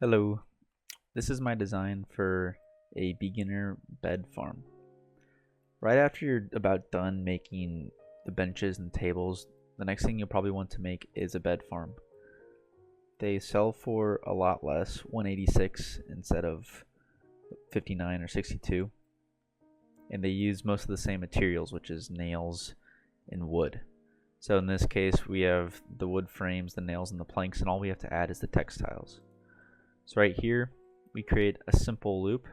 Hello, this is my design for a beginner bed farm. Right after you're about done making the benches and tables, the next thing you'll probably want to make is a bed farm. They sell for a lot less, 186 instead of 59 or 62, and they use most of the same materials, which is nails and wood. So in this case, we have the wood frames, the nails, and the planks, and all we have to add is the textiles. So right here, we create a simple loop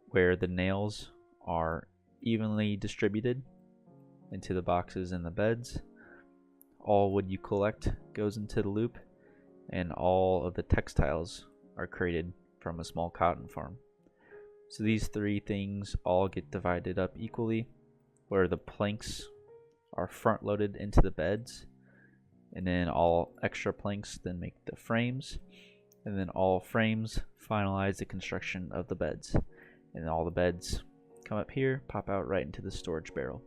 where the nails are evenly distributed into the boxes and the beds. All wood you collect goes into the loop, and all of the textiles are created from a small cotton farm. So these three things all get divided up equally, where the planks are front loaded into the beds, and then all extra planks then make the frames, and then all frames finalize the construction of the beds. And all the beds come up here, pop out right into the storage barrel.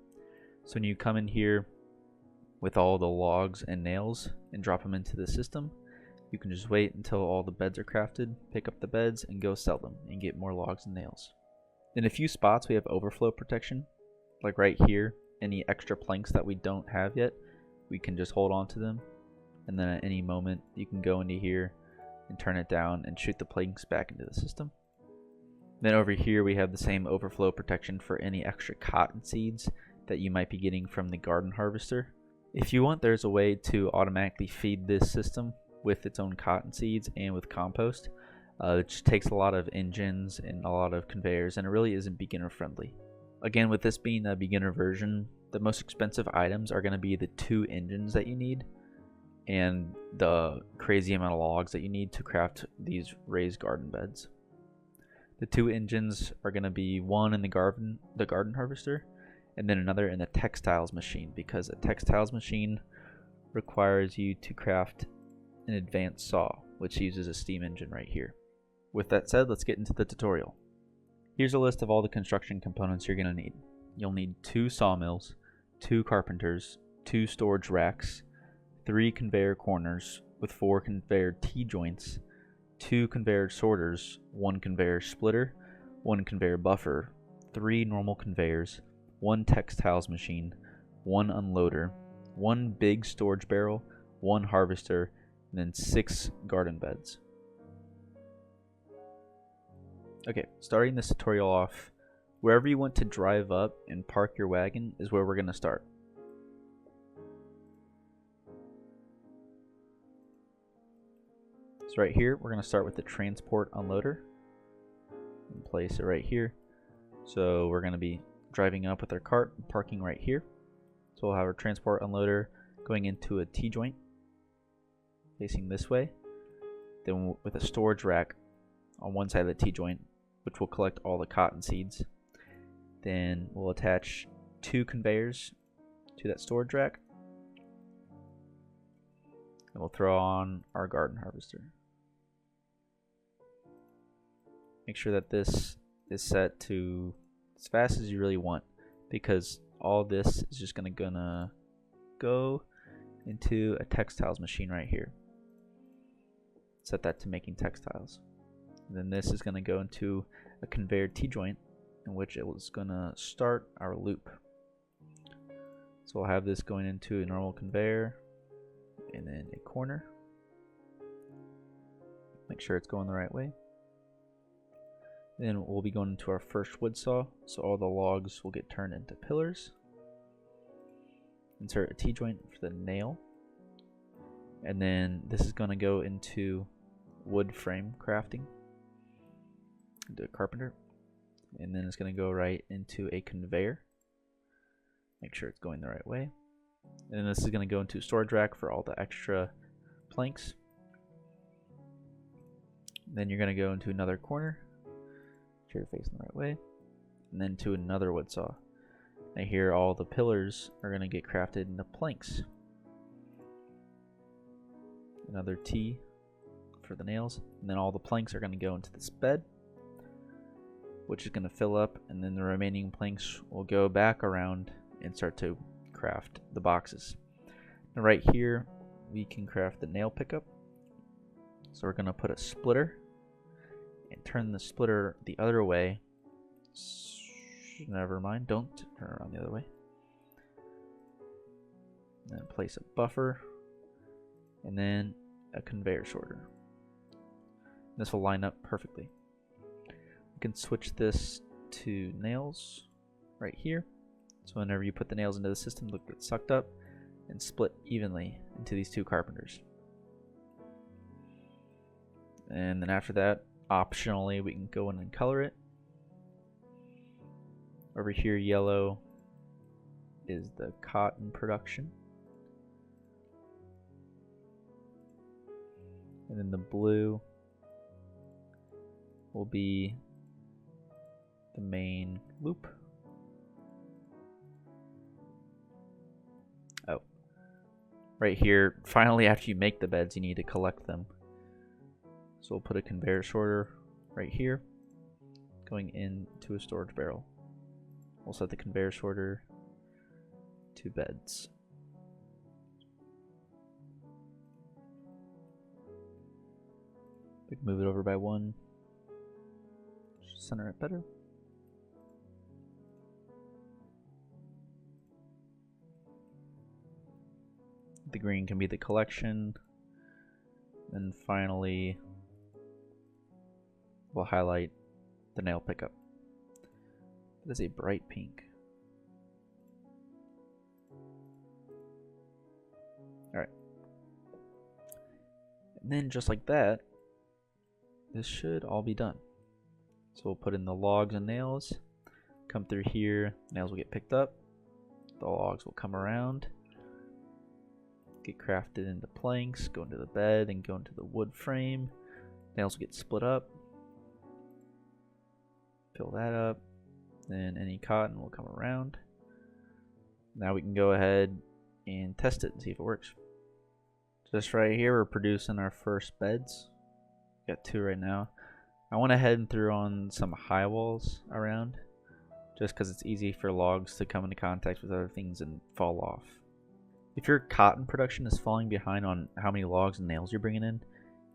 So when you come in here with all the logs and nails and drop them into the system, you can just wait until all the beds are crafted, pick up the beds, and go sell them and get more logs and nails. In a few spots we have overflow protection, like right here. Any extra planks that we don't have yet, we can just hold on to them, and then at any moment you can go into here and turn it down and shoot the planks back into the system. Then over here we have the same overflow protection for any extra cotton seeds that you might be getting from the garden harvester. If you want, there's a way to automatically feed this system with its own cotton seeds and with compost. It just takes a lot of engines and a lot of conveyors, and it really isn't beginner friendly. Again, with this being a beginner version, the most expensive items are going to be the 2 engines that you need and the crazy amount of logs that you need to craft these raised garden beds. The 2 engines are going to be one in the garden harvester, and then another in the textiles machine, because a textiles machine requires you to craft an advanced saw, which uses a steam engine right here. With that said, let's get into the tutorial. Here's a list of all the construction components you're going to need. You'll need 2 sawmills, 2 carpenters, 2 storage racks, 3 conveyor corners with 4 conveyor T-joints, 2 conveyor sorters, 1 conveyor splitter, 1 conveyor buffer, 3 normal conveyors, 1 textiles machine, 1 unloader, 1 big storage barrel, 1 harvester, and then 6 garden beds. Okay, starting this tutorial off, wherever you want to drive up and park your wagon is where we're going to start. So right here, we're going to start with the transport unloader and place it right here. So we're going to be driving up with our cart and parking right here. So we'll have our transport unloader going into a T-joint facing this way. Then with a storage rack on one side of the T-joint, which will collect all the cotton seeds. Then we'll attach 2 conveyors to that storage rack. And we'll throw on our garden harvester. Make sure that this is set to as fast as you really want, because all this is just gonna go into a textiles machine right here. Set that to making textiles. And then this is gonna go into a conveyor T-joint in which it was gonna start our loop. So we'll have this going into a normal conveyor and then a corner. Make sure it's going the right way. Then we'll be going into our first wood saw, so all the logs will get turned into pillars. Insert a T-joint for the nail. And then this is going to go into wood frame crafting, into a carpenter. And then it's going to go right into a conveyor. Make sure it's going the right way. And then this is going to go into a storage rack for all the extra planks. Then you're going to go into another corner. Make sure you're facing the right way. And then to another wood saw. Now here all the pillars are going to get crafted into planks. Another T for the nails. And then all the planks are going to go into this bed, which is going to fill up, and then the remaining planks will go back around and start to craft the boxes. Now right here we can craft the nail pickup. So we're gonna put a splitter and turn the splitter the other way. Never mind, don't turn around the other way. And then place a buffer and then a conveyor sorter. This will line up perfectly. We can switch this to nails right here. So whenever you put the nails into the system, they'll get sucked up and split evenly into these two carpenters. And then after that, optionally, we can go in and color it. Over here, yellow is the cotton production. And then the blue will be the main loop. Oh, right here, finally after you make the beds, you need to collect them. So we'll put a conveyor sorter right here, going into a storage barrel. We'll set the conveyor sorter to beds. We can move it over by one. Center it better. The green can be the collection. And finally, we'll highlight the nail pickup. That is a bright pink. Alright. And then just like that, this should all be done. So we'll put in the logs and nails, come through here, nails will get picked up, the logs will come around, get crafted into planks, go into the bed, and go into the wood frame. Nails will get split up, fill that up, then any cotton will come around. Now we can go ahead and test it and see if it works. Just right here, we're producing our first beds. Got two right now. I went ahead and threw on some high walls around just because it's easy for logs to come into contact with other things and fall off. If your cotton production is falling behind on how many logs and nails you're bringing in,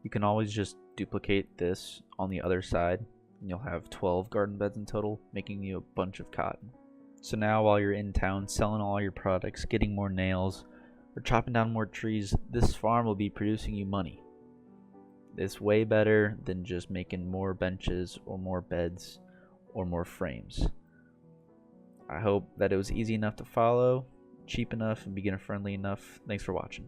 you can always just duplicate this on the other side and you'll have 12 garden beds in total, making you a bunch of cotton. So now while you're in town selling all your products, getting more nails, or chopping down more trees, this farm will be producing you money. It's way better than just making more benches or more beds or more frames. I hope that it was easy enough to follow, cheap enough, and beginner friendly enough. Thanks for watching.